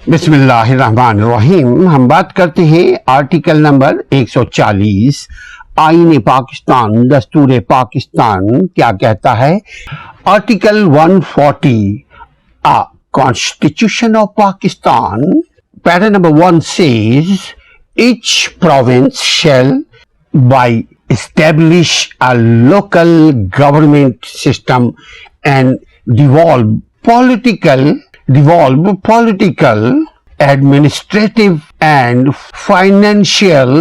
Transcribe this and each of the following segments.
بسم اللہ الرحمن الرحیم. ہم بات کرتے ہیں آرٹیکل نمبر 140 آئین پاکستان دستور پاکستان کیا کہتا ہے. Article 140 Constitution of Pakistan, para number 1 says, each province shall by establish a local government system and devolve political, administrative and financial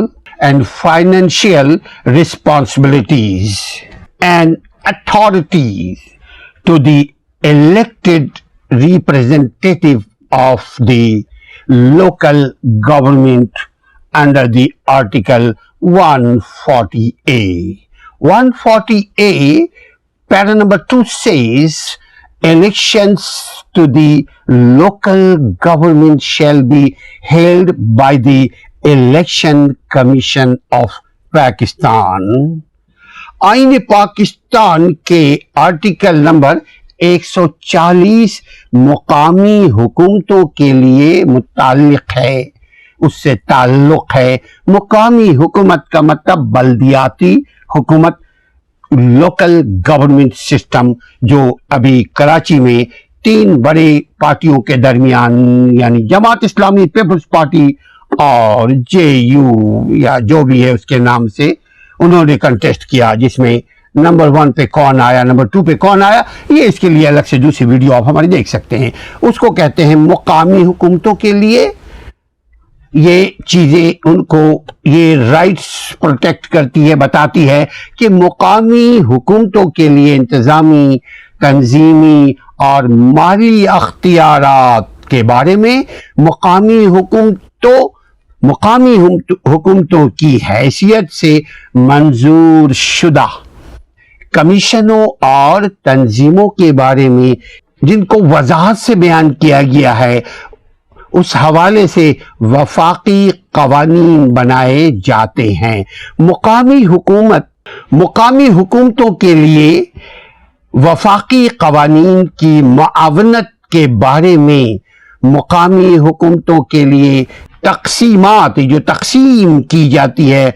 responsibilities and authorities to the elected representative of the local government under the Article 140A. 140A, para number 2 says, elections to the local government shall be held by the Election Commission of Pakistan. آئین پاکستان کے article number 140 مقامی حکومتوں کے لیے متعلق ہے، اس سے تعلق ہے. مقامی حکومت کا مطلب بلدیاتی حکومت، لوکل گورنمنٹ سسٹم، جو ابھی کراچی میں 3 بڑے پارٹیوں کے درمیان یعنی جماعت اسلامی، پیپلز پارٹی اور JU یا جو بھی ہے اس کے نام سے انہوں نے کنٹیسٹ کیا، جس میں نمبر 1 پہ کون آیا، نمبر 2 پہ کون آیا، یہ اس کے لیے الگ سے دوسری ویڈیو آپ ہماری دیکھ سکتے ہیں. اس کو کہتے ہیں مقامی حکومتوں کے لیے. یہ چیزیں ان کو یہ رائٹس پروٹیکٹ کرتی ہے، بتاتی ہے کہ مقامی حکومتوں کے لیے انتظامی، تنظیمی اور مالی اختیارات کے بارے میں مقامی حکومتوں کی حیثیت سے منظور شدہ کمیشنوں اور تنظیموں کے بارے میں جن کو وضاحت سے بیان کیا گیا ہے، اس حوالے سے وفاقی قوانین بنائے جاتے ہیں. مقامی حکومتوں کے لیے وفاقی قوانین کی معاونت کے بارے میں مقامی حکومتوں کے لیے تقسیمات، جو تقسیم کی جاتی ہے،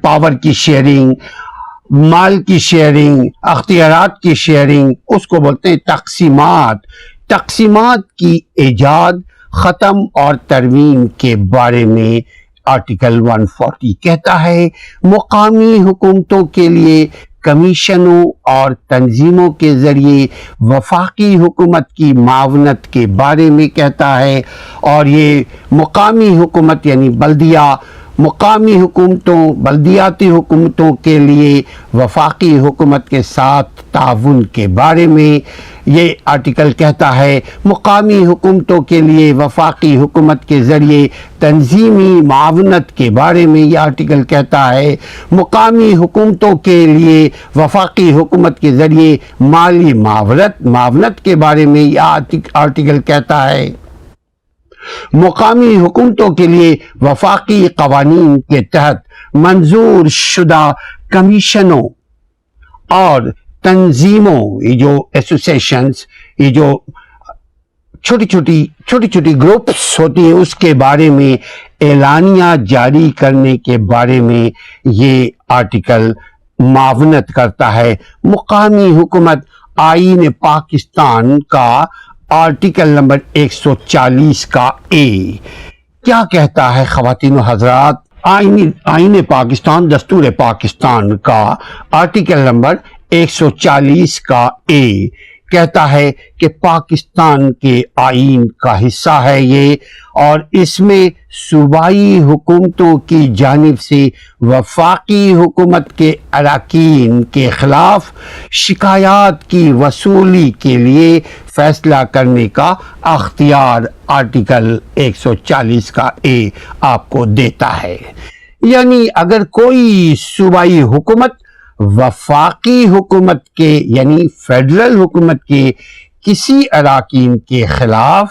پاور کی شیئرنگ، مال کی شیئرنگ، اختیارات کی شیئرنگ، اس کو بولتے ہیں تقسیمات کی ایجاد، ختم اور ترمیم کے بارے میں آرٹیکل 140 کہتا ہے. مقامی حکومتوں کے لیے کمیشنوں اور تنظیموں کے ذریعے وفاقی حکومت کی معاونت کے بارے میں کہتا ہے. اور یہ مقامی حکومت یعنی بلدیاتی حکومتوں کے لیے وفاقی حکومت کے ساتھ تعاون کے بارے میں یہ آرٹیکل کہتا ہے. مقامی حکومتوں کے لیے وفاقی حکومت کے ذریعے تنظیمی معاونت کے بارے میں یہ آرٹیکل کہتا ہے. مقامی حکومتوں کے لیے وفاقی حکومت کے ذریعے مالی معاونت کے بارے میں یہ آرٹیکل کہتا ہے. مقامی حکومتوں کے لیے وفاقی قوانین کے تحت منظور شدہ کمیشنوں اور تنظیموں، یہ جو ایسوسیشنز، یہ جو چھوٹی چھوٹی گروپس ہوتی ہیں، اس کے بارے میں اعلانیہ جاری کرنے کے بارے میں یہ آرٹیکل معاونت کرتا ہے. مقامی حکومت آئین پاکستان کا آرٹیکل نمبر 140 کا A کیا کہتا ہے خواتین و حضرات. آئین پاکستان دستور پاکستان کا آرٹیکل نمبر 140 کا A کہتا ہے کہ پاکستان کے آئین کا حصہ ہے یہ، اور اس میں صوبائی حکومتوں کی جانب سے وفاقی حکومت کے اراکین کے خلاف شکایات کی وصولی کے لیے فیصلہ کرنے کا اختیار آرٹیکل 140 کا A آپ کو دیتا ہے. یعنی اگر کوئی صوبائی حکومت وفاقی حکومت کے یعنی فیڈرل حکومت کے کسی اراکین کے خلاف،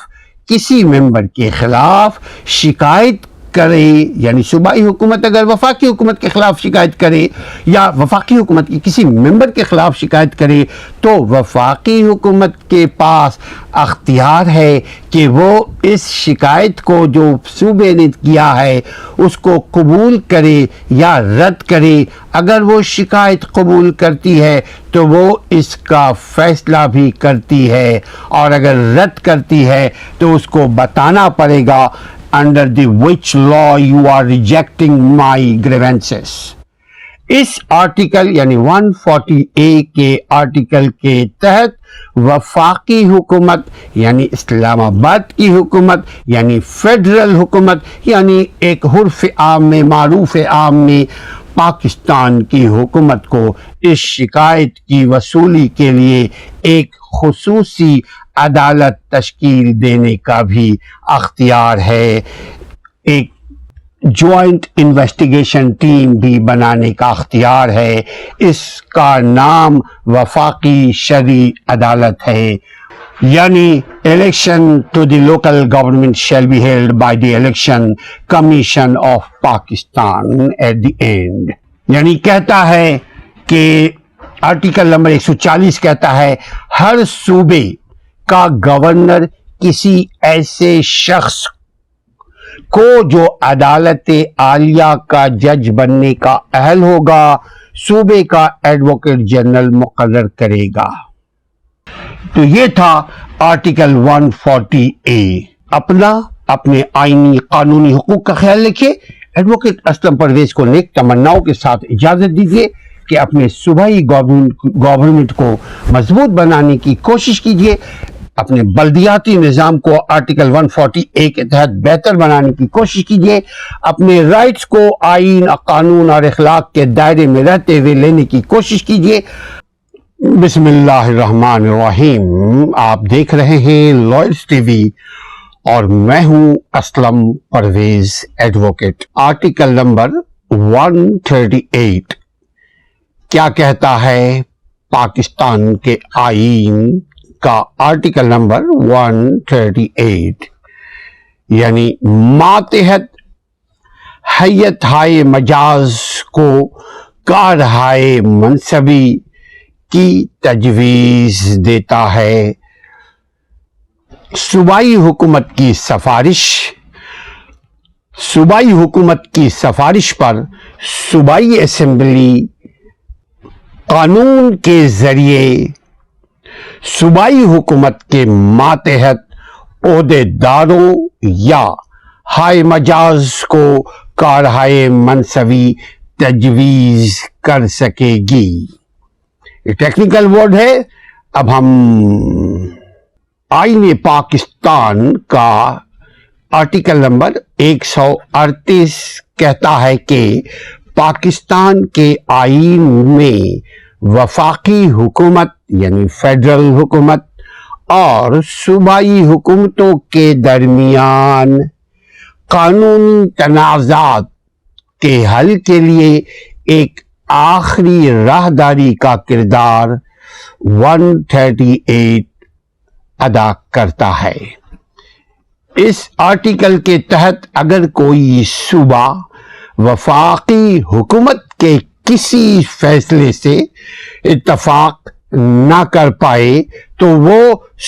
کسی ممبر کے خلاف شکایت کرے، یعنی صوبائی حکومت اگر وفاقی حکومت کے خلاف شکایت کرے یا وفاقی حکومت کی کسی ممبر کے خلاف شکایت کرے تو وفاقی حکومت کے پاس اختیار ہے کہ وہ اس شکایت کو جو صوبے نے کیا ہے اس کو قبول کرے یا رد کرے۔ اگر وہ شکایت قبول کرتی ہے تو وہ اس کا فیصلہ بھی کرتی ہے، اور اگر رد کرتی ہے تو اس کو بتانا پڑے گا under the which law you are rejecting my grievances۔ اس آرٹیکل یعنی 140A کے آرٹیکل کے تحت وفاقی حکومت یعنی اسلام آباد کی حکومت یعنی فیڈرل حکومت یعنی ایک حرف عام میں معروف عام میں پاکستان کی حکومت کو اس شکایت کی وصولی کے لیے ایک خصوصی عدالت تشکیل دینے کا بھی اختیار ہے، ایک جوائنٹ انویسٹیگیشن ٹیم بھی بنانے کا اختیار ہے۔ اس کا نام وفاقی شرعی عدالت ہے، یعنی election to the local government shall be held by the election commission of Pakistan at the end. یعنی کہتا ہے کہ آرٹیکل نمبر 140 کہتا ہے ہر صوبے کا گورنر کسی ایسے شخص کو جو عدالت عالیہ کا جج بننے کا اہل ہوگا صوبے کا ایڈوکیٹ جنرل مقرر کرے گا۔ تو یہ تھا آرٹیکل 140A۔ اپنے آئینی قانونی حقوق کا خیال رکھیے۔ ایڈوکیٹ اسلم پرویز کو نیک تمناؤں کے ساتھ اجازت دیجیے کہ اپنے صوبائی گورنمنٹ کو مضبوط بنانے کی کوشش کیجیے، اپنے بلدیاتی نظام کو آرٹیکل 140A کے تحت بہتر بنانے کی کوشش کیجیے، اپنے رائٹس کو آئین، قانون اور اخلاق کے دائرے میں رہتے ہوئے لینے کی کوشش کیجیے۔ بسم اللہ الرحمن الرحیم۔ آپ دیکھ رہے ہیں لائرز ٹی وی اور میں ہوں Aslam Pervaiz advocate. Article number 138 کیا کہتا ہے؟ پاکستان کے آئین کا آرٹیکل نمبر 138 یعنی ماتحت حیت ہائے مجاز کو کارہائے منصبی کی تجویز دیتا ہے۔ صوبائی حکومت کی سفارش پر صوبائی اسمبلی قانون کے ذریعے صوبائی حکومت کے ماتحت عہدے داروں یا ہائے مجاز کو کارہائے منصبی تجویز کر سکے گی۔ یہ ٹیکنیکل ورڈ ہے۔ اب ہم آئین پاکستان کا آرٹیکل نمبر 138 کہتا ہے کہ پاکستان کے آئین میں وفاقی حکومت یعنی فیڈرل حکومت اور صوبائی حکومتوں کے درمیان قانونی تنازعات کے حل کے لیے ایک آخری راہداری کا کردار 138 ادا کرتا ہے۔ اس آرٹیکل کے تحت اگر کوئی صوبہ وفاقی حکومت کے کسی فیصلے سے اتفاق نہ کر پائے تو وہ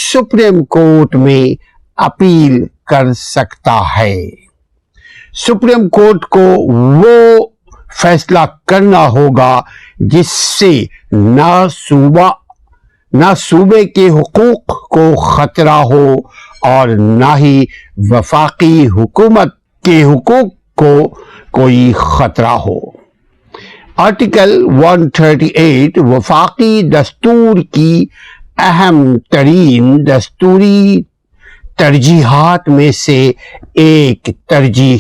سپریم کورٹ میں اپیل کر سکتا ہے۔ سپریم کورٹ کو وہ فیصلہ کرنا ہوگا جس سے نہ صوبے کے حقوق کو خطرہ ہو اور نہ ہی وفاقی حکومت کے حقوق کو کوئی خطرہ ہو۔ آرٹیکل 138 وفاقی دستور کی اہم ترین دستوری ترجیحات میں سے ایک ترجیح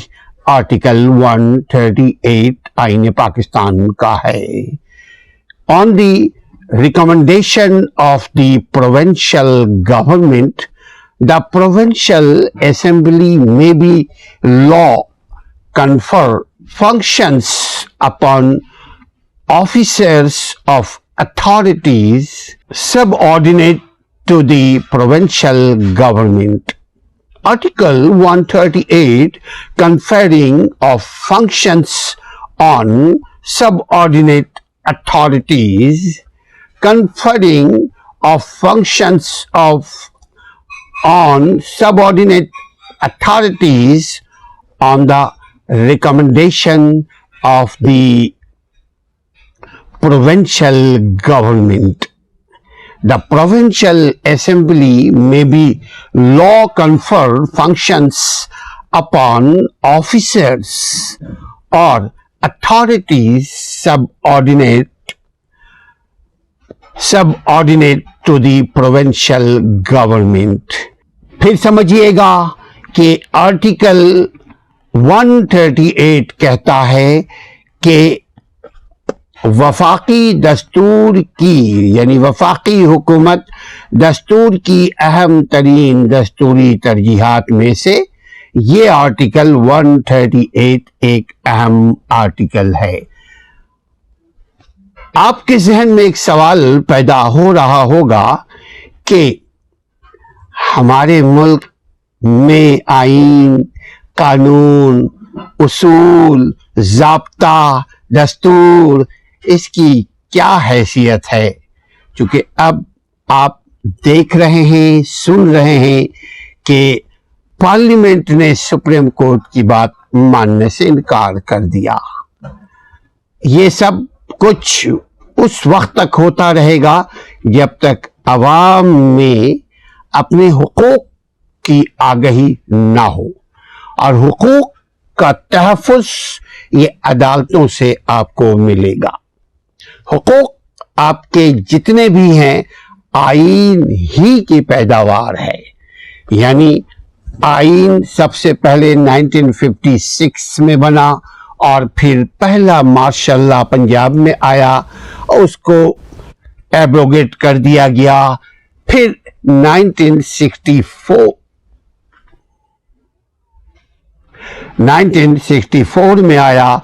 آرٹیکل 138 آئین پاکستان کا ہے۔ On the recommendation of the Provincial Government, the Provincial Assembly may be law confer functions upon officers of authorities subordinate to the provincial government. Article 138 conferring of functions on subordinate authorities, conferring of functions on subordinate authorities on the recommendation of the provincial government. The provincial assembly may be law confer functions upon officers or authorities subordinate to the provincial government. پھر سمجھیے گا کہ article 138 کہتا ہے کہ وفاقی دستور کی یعنی وفاقی حکومت دستور کی اہم ترین دستوری ترجیحات میں سے یہ آرٹیکل 138 ایک اہم آرٹیکل ہے. آپ کے ذہن میں ایک سوال پیدا ہو رہا ہوگا کہ ہمارے ملک میں آئین، قانون، اصول، ضابطہ، دستور، اس کی کیا حیثیت ہے؟ چونکہ اب آپ دیکھ رہے ہیں، سن رہے ہیں کہ پارلیمنٹ نے سپریم کورٹ کی بات ماننے سے انکار کر دیا. یہ سب کچھ اس وقت تک ہوتا رہے گا جب تک عوام میں اپنے حقوق کی آگہی نہ ہو، اور حقوق کا تحفظ یہ عدالتوں سے آپ کو ملے گا. حقوق آپ کے جتنے بھی ہیں آئین ہی کی پیداوار ہے. یعنی آئین سب سے پہلے 1956 میں بنا اور پھر پہلا ماشاء اللہ پنجاب میں آیا اور اس کو ایبروگیٹ کر دیا گیا. پھر 1964 میں آیا،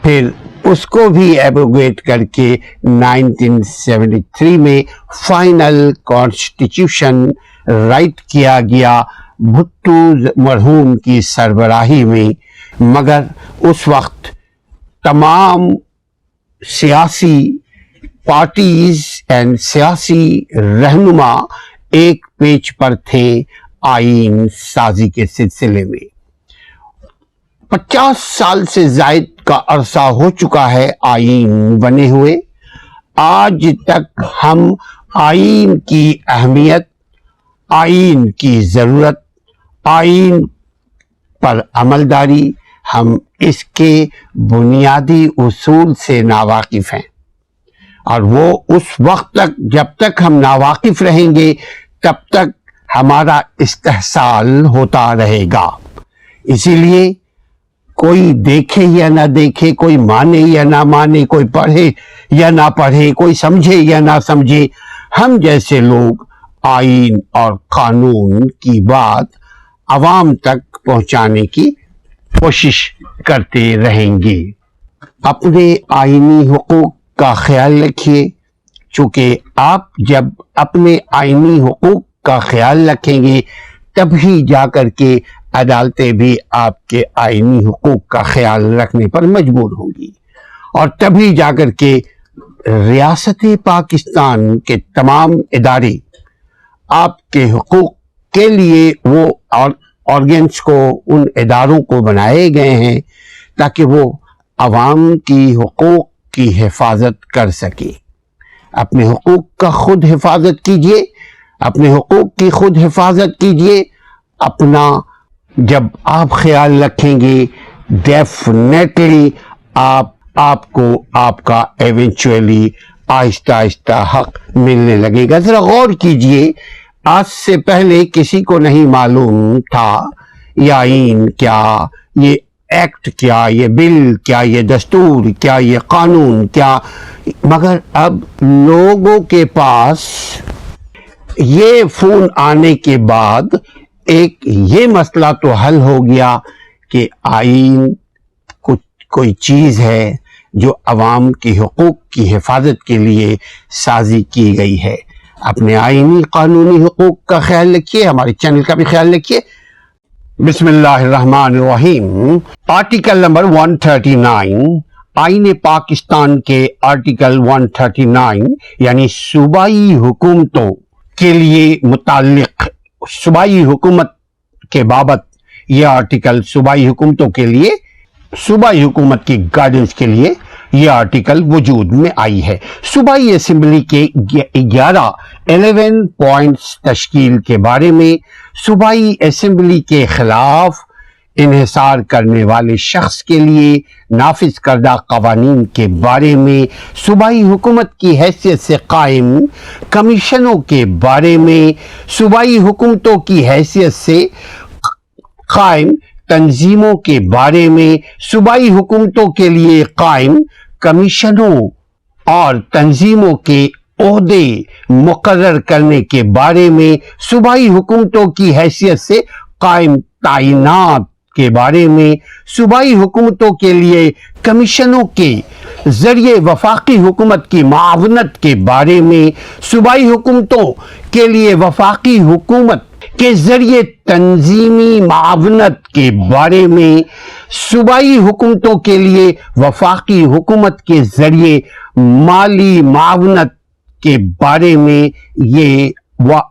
پھر اس کو بھی ایبروگیٹ کر کے 1973 میں فائنل کانسٹیٹیوشن رائٹ کیا گیا بھٹو مرحوم کی سربراہی میں. مگر اس وقت تمام سیاسی پارٹیز اینڈ سیاسی رہنما ایک پیج پر تھے آئین سازی کے سلسلے میں. 50 سال سے زائد کا عرصہ ہو چکا ہے آئین بنے ہوئے. آج تک ہم آئین کی اہمیت، آئین کی ضرورت، آئین پر عملداری، ہم اس کے بنیادی اصول سے ناواقف ہیں. اور وہ اس وقت تک جب تک ہم ناواقف رہیں گے تب تک ہمارا استحصال ہوتا رہے گا. اسی لیے کوئی دیکھے یا نہ دیکھے، کوئی مانے یا نہ مانے، کوئی پڑھے یا نہ پڑھے، کوئی سمجھے یا نہ سمجھے، ہم جیسے لوگ آئین اور قانون کی بات عوام تک پہنچانے کی کوشش کرتے رہیں گے. اپنے آئینی حقوق کا خیال رکھیے، چونکہ آپ جب اپنے آئینی حقوق کا خیال رکھیں گے تبھی جا کر کے عدالتیں بھی آپ کے آئینی حقوق کا خیال رکھنے پر مجبور ہوں گی، اور تبھی جا کر کے ریاست پاکستان کے تمام ادارے آپ کے حقوق کے لیے وہ آرگنز کو، ان اداروں کو بنائے گئے ہیں تاکہ وہ عوام کی حقوق کی حفاظت کر سکے. اپنے حقوق کا خود حفاظت کیجئے، اپنے حقوق کی خود حفاظت کیجئے. اپنا جب آپ خیال رکھیں گے ڈیفینیٹلی آپ کو آپ کا ایونچولی آہستہ آہستہ حق ملنے لگے گا. ذرا غور کیجئے، آج سے پہلے کسی کو نہیں معلوم تھا یہ آئین کیا، یہ ایکٹ کیا، یہ بل کیا، یہ دستور کیا، یہ قانون کیا. مگر اب لوگوں کے پاس یہ فون آنے کے بعد ایک یہ مسئلہ تو حل ہو گیا کہ آئین کوئی چیز ہے جو عوام کے حقوق کی حفاظت کے لیے سازی کی گئی ہے. اپنے آئینی قانونی حقوق کا خیال رکھیے، ہمارے چینل کا بھی خیال رکھیے. بسم اللہ الرحمن الرحیم. آرٹیکل نمبر 139 آئین پاکستان کے آرٹیکل 139 یعنی صوبائی حکومتوں کے لیے متعلق صوبائی حکومت کے بابت یہ آرٹیکل صوبائی حکومتوں کے لیے صوبائی حکومت کی گائیڈنس کے لیے یہ آرٹیکل وجود میں آئی ہے. صوبائی اسمبلی کے 11 پوائنٹس تشکیل کے بارے میں، صوبائی اسمبلی کے خلاف انحصار کرنے والے شخص کے لیے نافذ کردہ قوانین کے بارے میں، صوبائی حکومت کی حیثیت سے قائم کمیشنوں کے بارے میں، صوبائی حکومتوں کی حیثیت سے قائم تنظیموں کے بارے میں، صوبائی حکومتوں کے لیے قائم کمیشنوں اور تنظیموں کے عہدے مقرر کرنے کے بارے میں، صوبائی حکومتوں کی حیثیت سے قائم تعینات کے بارے میں، صوبائی حکومتوں کے لیے کمیشنوں کے ذریعے وفاقی حکومت کی معاونت کے بارے میں، صوبائی حکومتوں کے لیے وفاقی حکومت کے ذریعے تنظیمی معاونت کے بارے میں، صوبائی حکومتوں کے لیے وفاقی حکومت کے ذریعے مالی معاونت کے بارے میں یہ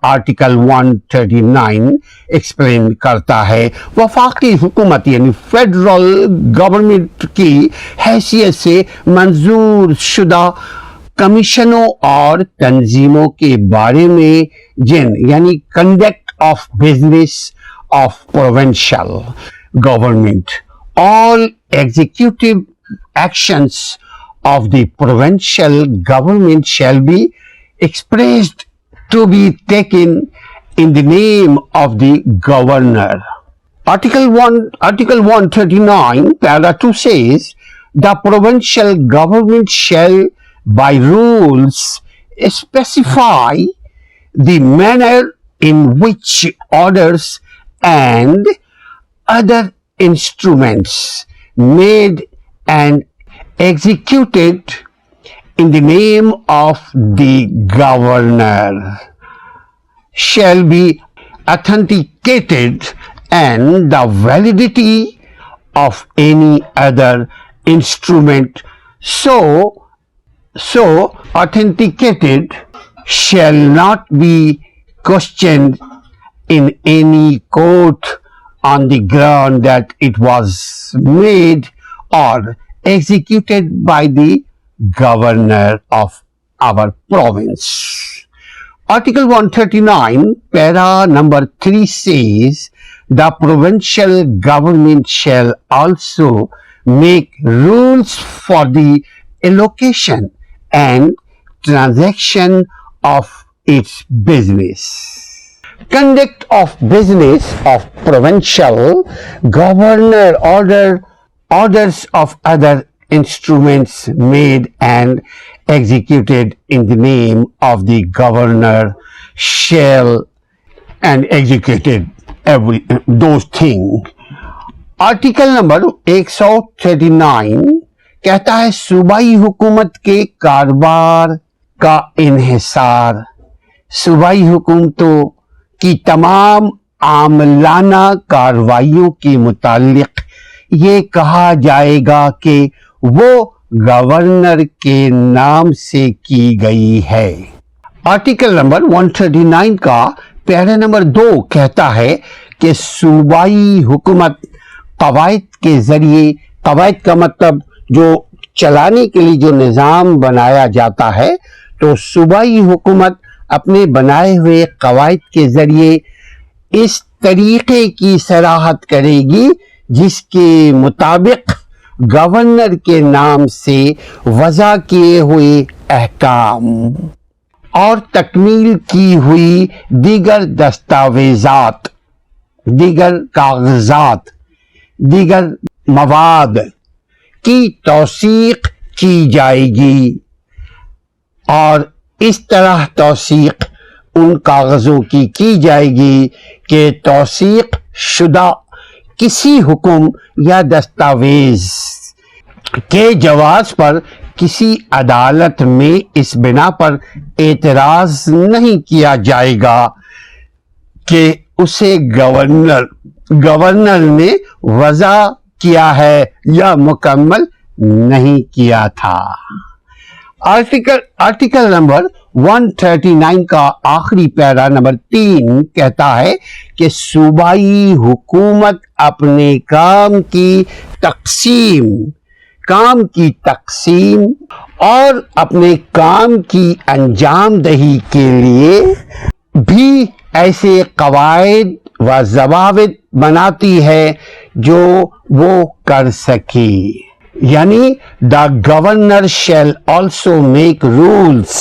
آرٹیکل 139 ایکسپلین کرتا ہے. وفاقی حکومت یعنی فیڈرل گورنمنٹ کی حیثیت سے منظور شدہ کمیشنوں اور تنظیموں کے بارے میں جن یعنی conduct of business of provincial government. All executive actions of the provincial government shall be expressed to be taken in the name of the governor. Article 139 para 2 says, the provincial government shall by rules specify the manner in which orders and other instruments made and executed in the name of the governor shall be authenticated, and the validity of any other instrument so authenticated shall not be questioned in any court on the ground that it was made or executed by the governor of our province. Article 139 para number 3 says, the provincial government shall also make rules for the allocation and transaction of its business. Conduct of business of provincial governor orders of other instruments made and executed in the name of the governor shall and executed those things. Article number 139 کہتا ہے صوبائی حکومت کے کاروبار کا انحصار. صوبائی حکومتوں کی تمام عاملانہ کارروائیوں کے متعلق یہ کہا جائے گا کہ وہ گورنر کے نام سے کی گئی ہے. آرٹیکل نمبر 139 کا پیرا نمبر 2 کہتا ہے کہ صوبائی حکومت قواعد کے ذریعے، قواعد کا مطلب جو چلانے کے لیے جو نظام بنایا جاتا ہے، تو صوبائی حکومت اپنے بنائے ہوئے قواعد کے ذریعے اس طریقے کی صراحت کرے گی جس کے مطابق گورنر کے نام سے وضع کیے ہوئے احکام اور تکمیل کی ہوئی دیگر دستاویزات، دیگر کاغذات، دیگر مواد کی توثیق کی جائے گی، اور اس طرح توثیق ان کاغذوں کی جائے گی کہ توثیق شدہ کسی حکم یا دستاویز کے جواز پر کسی عدالت میں اس بنا پر اعتراض نہیں کیا جائے گا کہ اسے گورنر گورنر نے وضع کیا ہے یا مکمل نہیں کیا تھا۔ آرٹیکل نمبر 139 کا آخری پیرا نمبر 3 کہتا ہے کہ صوبائی حکومت اپنے کام کی تقسیم اور اپنے کام کی انجام دہی کے لیے بھی ایسے قواعد و ضوابط بناتی ہے جو وہ کر سکے، یعنی the governor shall also make rules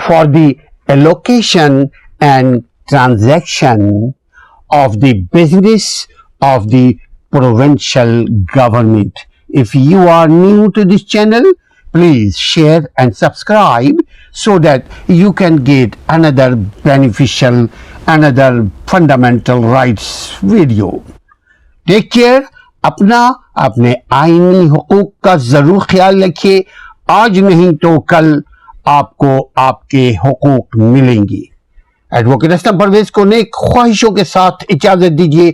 for the allocation and transaction of the business of the provincial government. If you are new to this channel, please share and subscribe so that you can get another beneficial, another fundamental rights video. Take care. اپنے آئینی حقوق کا ضرور خیال رکھیے، آج نہیں تو کل آپ کو آپ کے حقوق ملیں گی۔ ایڈوکیٹ اسلم پرویز کو نیک خواہشوں کے ساتھ اجازت دیجیے۔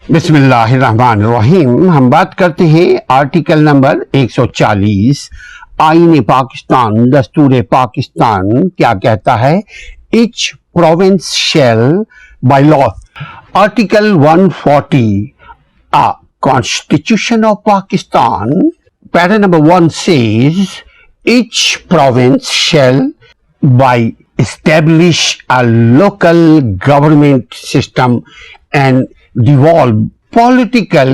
بسم اللہ الرحمن الرحیم۔ ہم بات کرتے ہیں آرٹیکل نمبر 140 آئین پاکستان، دستور پاکستان کیا کہتا ہے؟ Each province shall by law. Article 140 Constitution of Pakistan, para number 1 says, each province shall by establish a local government system and devolve political,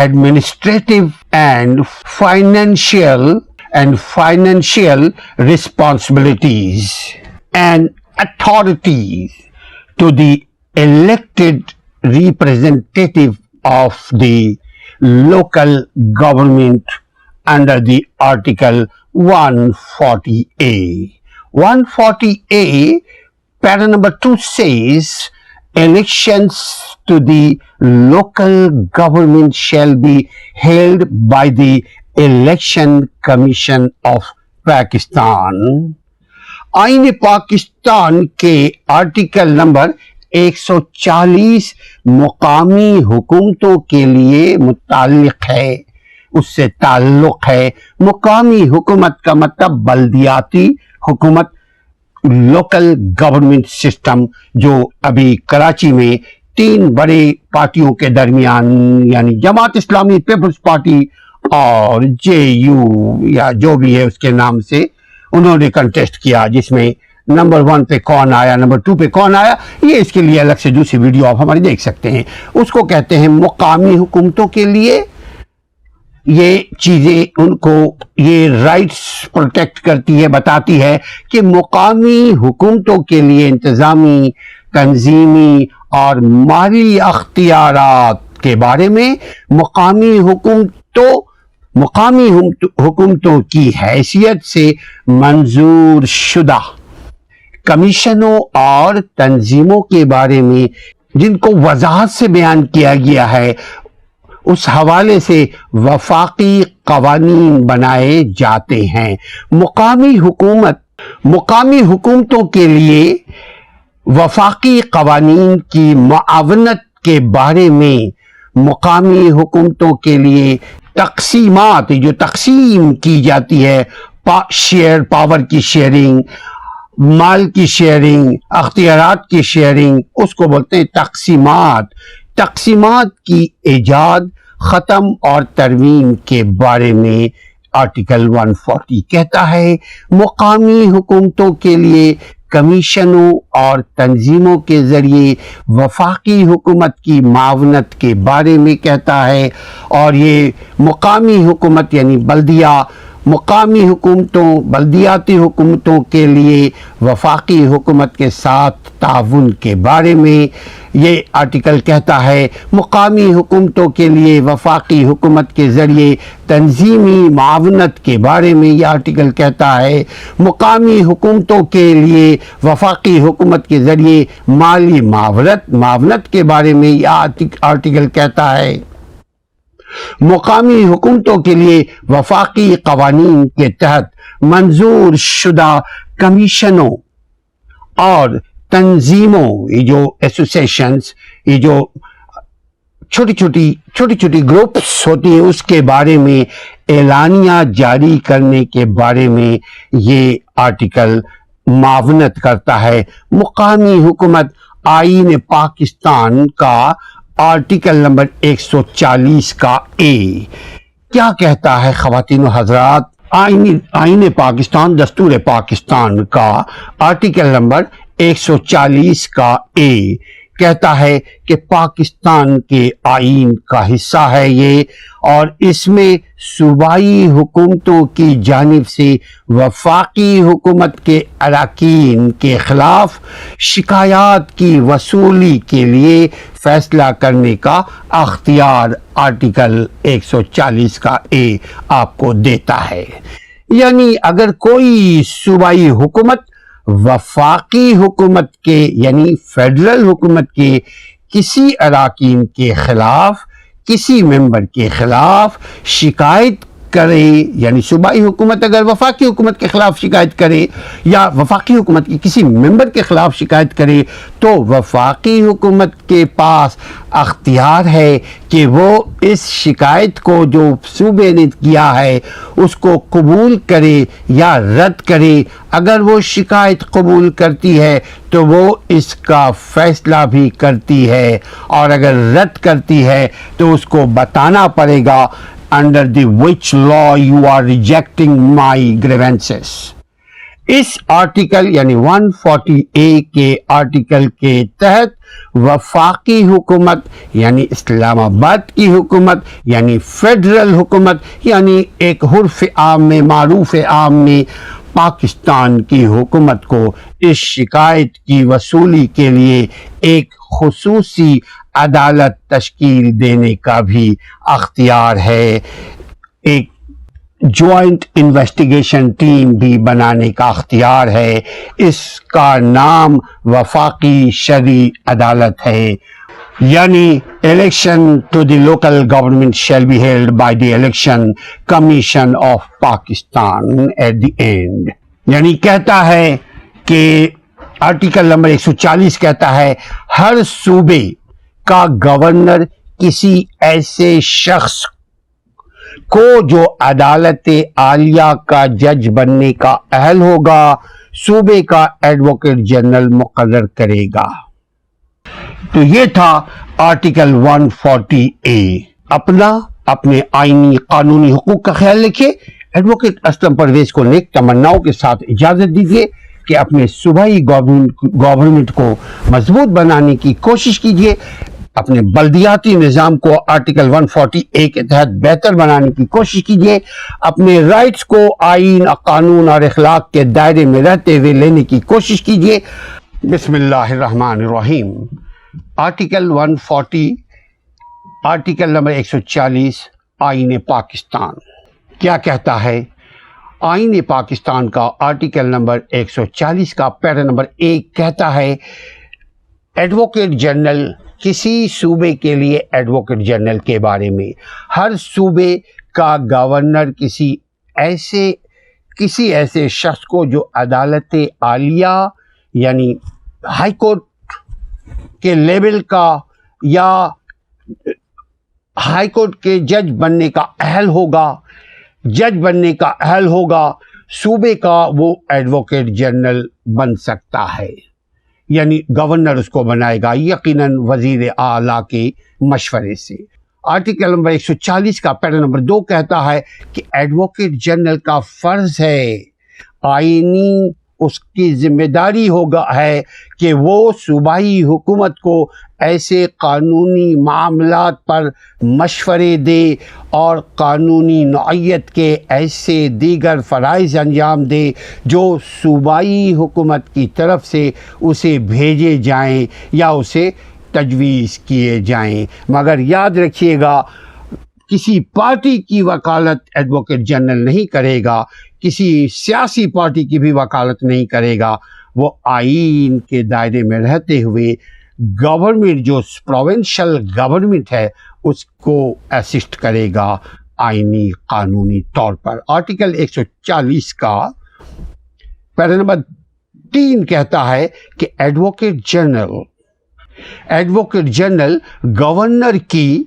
administrative and financial responsibilities and authorities to the elected representative of the local government under the Article 140A. 140A, para number 2 says, elections to the local government shall be held by the Election Commission of Pakistan. آئین پاکستان کے article number 140 مقامی حکومتوں کے لیے متعلق ہے، اس سے تعلق ہے۔ مقامی حکومت کا مطلب بلدیاتی حکومت، لوکل گورنمنٹ سسٹم، جو ابھی کراچی میں 3 بڑے پارٹیوں کے درمیان یعنی جماعت اسلامی، پیپلز پارٹی اور JU یا جو بھی ہے اس کے نام سے انہوں نے کنٹیسٹ کیا، جس میں نمبر 1 پہ کون آیا، نمبر 2 پہ کون آیا، یہ اس کے لیے الگ سے دوسری ویڈیو آپ ہماری دیکھ سکتے ہیں۔ اس کو کہتے ہیں مقامی حکومتوں کے لیے یہ چیزیں ان کو یہ رائٹس پروٹیکٹ کرتی ہے، بتاتی ہے کہ مقامی حکومتوں کے لیے انتظامی، تنظیمی اور مالی اختیارات کے بارے میں مقامی حکومتوں کی حیثیت سے منظور شدہ کمیشنوں اور تنظیموں کے بارے میں جن کو وضاحت سے بیان کیا گیا ہے، اس حوالے سے وفاقی قوانین بنائے جاتے ہیں۔ مقامی حکومتوں کے لیے وفاقی قوانین کی معاونت کے بارے میں مقامی حکومتوں کے لیے تقسیمات جو تقسیم کی جاتی ہے، پاور کی شیئرنگ، مال کی شیئرنگ، اختیارات کی شیئرنگ، اس کو بولتے ہیں تقسیمات کی ایجاد، ختم اور ترمیم کے بارے میں آرٹیکل 140 کہتا ہے۔ مقامی حکومتوں کے لیے کمیشنوں اور تنظیموں کے ذریعے وفاقی حکومت کی معاونت کے بارے میں کہتا ہے، اور یہ مقامی حکومت یعنی بلدیاتی حکومتوں کے لیے وفاقی حکومت کے ساتھ تعاون کے بارے میں یہ آرٹیکل کہتا ہے۔ مقامی حکومتوں کے لیے وفاقی حکومت کے ذریعے تنظیمی معاونت کے بارے میں یہ آرٹیکل کہتا ہے۔ مقامی حکومتوں کے لیے وفاقی حکومت کے ذریعے مالی معاونت کے بارے میں یہ آرٹیکل کہتا ہے۔ مقامی حکومتوں کے لیے وفاقی قوانین کے تحت منظور شدہ کمیشنوں اور تنظیموں، یہ جو ایسوسیشنز، یہ جو چھوٹی چھوٹی گروپس ہوتی ہیں، اس کے بارے میں اعلانیہ جاری کرنے کے بارے میں یہ آرٹیکل معاونت کرتا ہے۔ مقامی حکومت آئین پاکستان کا آرٹیکل نمبر 140 کا اے کیا کہتا ہے خواتین و حضرات؟ آئین پاکستان، دستور پاکستان کا آرٹیکل نمبر 140 کا اے کہتا ہے کہ پاکستان کے آئین کا حصہ ہے یہ، اور اس میں صوبائی حکومتوں کی جانب سے وفاقی حکومت کے اراکین کے خلاف شکایات کی وصولی کے لیے فیصلہ کرنے کا اختیار آرٹیکل 140 کا اے آپ کو دیتا ہے۔ یعنی اگر کوئی صوبائی حکومت وفاقی حکومت کے یعنی فیڈرل حکومت کے کسی اراکین کے خلاف، کسی ممبر کے خلاف شکایت کرے، یعنی صوبائی حکومت اگر وفاقی حکومت کے خلاف شکایت کرے یا وفاقی حکومت کی کسی ممبر کے خلاف شکایت کرے، تو وفاقی حکومت کے پاس اختیار ہے کہ وہ اس شکایت کو جو صوبے نے کیا ہے اس کو قبول کرے یا رد کرے۔ اگر وہ شکایت قبول کرتی ہے تو وہ اس کا فیصلہ بھی کرتی ہے، اور اگر رد کرتی ہے تو اس کو بتانا پڑے گا under the which law you are rejecting my grievances۔ اس آرٹیکل یعنی 140A کے آرٹیکل کے تحت وفاقی حکومت یعنی اسلام آباد کی حکومت یعنی فیڈرل حکومت یعنی ایک حرف عام میں، معروف عام میں، پاکستان کی حکومت کو اس شکایت کی وصولی کے لیے ایک خصوصی عدالت تشکیل دینے کا بھی اختیار ہے، ایک جوائنٹ انویسٹیگیشن ٹیم بھی بنانے کا اختیار ہے۔ اس کا نام وفاقی شرعی عدالت ہے، یعنی election to the local government shall be held by the election commission of Pakistan at the end. یعنی کہتا ہے کہ آرٹیکل نمبر 140 کہتا ہے ہر صوبے کا گورنر کسی ایسے شخص کو جو عدالت عالیہ کا جج بننے کا اہل ہوگا صوبے کا ایڈوکیٹ جنرل مقرر کرے گا۔ تو یہ تھا آرٹیکل 140A۔ اپنے آئینی قانونی حقوق کا خیال رکھیے۔ ایڈوکیٹ اسلم پرویز کو نیک تمناؤں کے ساتھ اجازت دیجیے کہ اپنے صوبائی گورنمنٹ کو مضبوط بنانے کی کوشش کیجیے، اپنے بلدیاتی نظام کو آرٹیکل 140A کے تحت بہتر بنانے کی کوشش کیجیے، اپنے رائٹس کو آئین، قانون اور اخلاق کے دائرے میں رہتے ہوئے لینے کی کوشش کیجیے۔ بسم اللہ الرحمن الرحیم۔ آرٹیکل 140، آرٹیکل نمبر 140 آئین پاکستان کیا کہتا ہے؟ آئین پاکستان کا آرٹیکل نمبر 140 کا پیرا نمبر 1 کہتا ہے ایڈوکیٹ جنرل، کسی صوبے کے لیے ایڈوکیٹ جنرل کے بارے میں ہر صوبے کا گورنر کسی ایسے شخص کو جو عدالت عالیہ یعنی ہائی کورٹ کے لیول کا یا ہائی کورٹ کے جج بننے کا اہل ہوگا، صوبے کا وہ ایڈوکیٹ جنرل بن سکتا ہے، یعنی گورنر اس کو بنائے گا یقیناً وزیر اعلیٰ کے مشورے سے۔ آرٹیکل نمبر 140 کا پیرا نمبر 2 کہتا ہے کہ ایڈوکیٹ جنرل کا فرض ہے، آئینی اس کی ذمہ داری ہے کہ وہ صوبائی حکومت کو ایسے قانونی معاملات پر مشورے دے اور قانونی نوعیت کے ایسے دیگر فرائض انجام دے جو صوبائی حکومت کی طرف سے اسے بھیجے جائیں یا اسے تجویز کیے جائیں۔ مگر یاد رکھیے گا، کسی پارٹی کی وکالت ایڈوکیٹ جنرل نہیں کرے گا، کسی سیاسی پارٹی کی بھی وکالت نہیں کرے گا، وہ آئین کے دائرے میں رہتے ہوئے گورنمنٹ جو پروونشل گورنمنٹ ہے اس کو اسسٹ کرے گا آئینی قانونی طور پر۔ آرٹیکل 140 کا پیرا نمبر 3 کہتا ہے کہ ایڈوکیٹ جنرل گورنر کی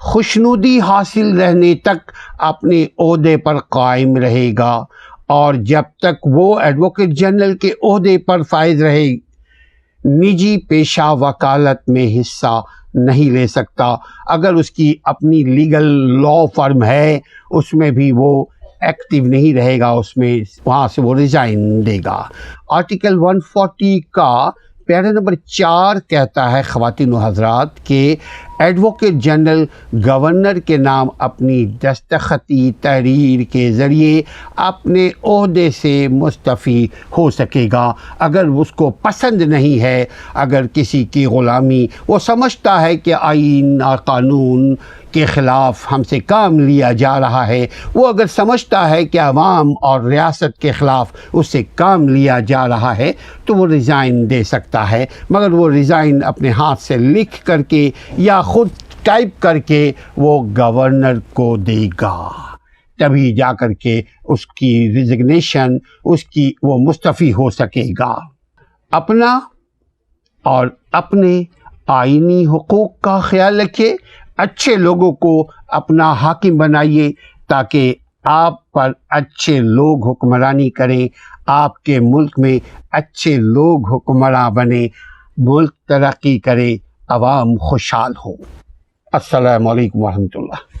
خوشنودی حاصل رہنے تک اپنے عہدے پر قائم رہے گا، اور جب تک وہ ایڈوکیٹ جنرل کے عہدے پر فائز رہے نجی پیشہ وکالت میں حصہ نہیں لے سکتا۔ اگر اس کی اپنی لیگل لا فرم ہے اس میں بھی وہ ایکٹیو نہیں رہے گا، اس میں وہاں سے وہ ریزائن دے گا۔ آرٹیکل 140 کا پیرا نمبر 4 کہتا ہے خواتین و حضرات کہ ایڈوکیٹ جنرل گورنر کے نام اپنی دستخطی تحریر کے ذریعے اپنے عہدے سے مستعفی ہو سکے گا اگر اس کو پسند نہیں ہے، اگر کسی کی غلامی وہ سمجھتا ہے کہ آئین اور قانون کے خلاف ہم سے کام لیا جا رہا ہے، وہ اگر سمجھتا ہے کہ عوام اور ریاست کے خلاف اس سے کام لیا جا رہا ہے تو وہ ریزائن دے سکتا ہے، مگر وہ ریزائن اپنے ہاتھ سے لکھ کر کے یا خود ٹائپ کر کے وہ گورنر کو دے گا، تبھی جا کر کے اس کی ریزگنیشن وہ مستعفی ہو سکے گا۔ اپنا اور اپنے آئینی حقوق کا خیال رکھیے، اچھے لوگوں کو اپنا حاکم بنائیے تاکہ آپ پر اچھے لوگ حکمرانی کریں، آپ کے ملک میں اچھے لوگ حکمراں بنے، ملک ترقی کرے، عوام خوشحال ہو۔ السلام علیکم ورحمۃ اللہ۔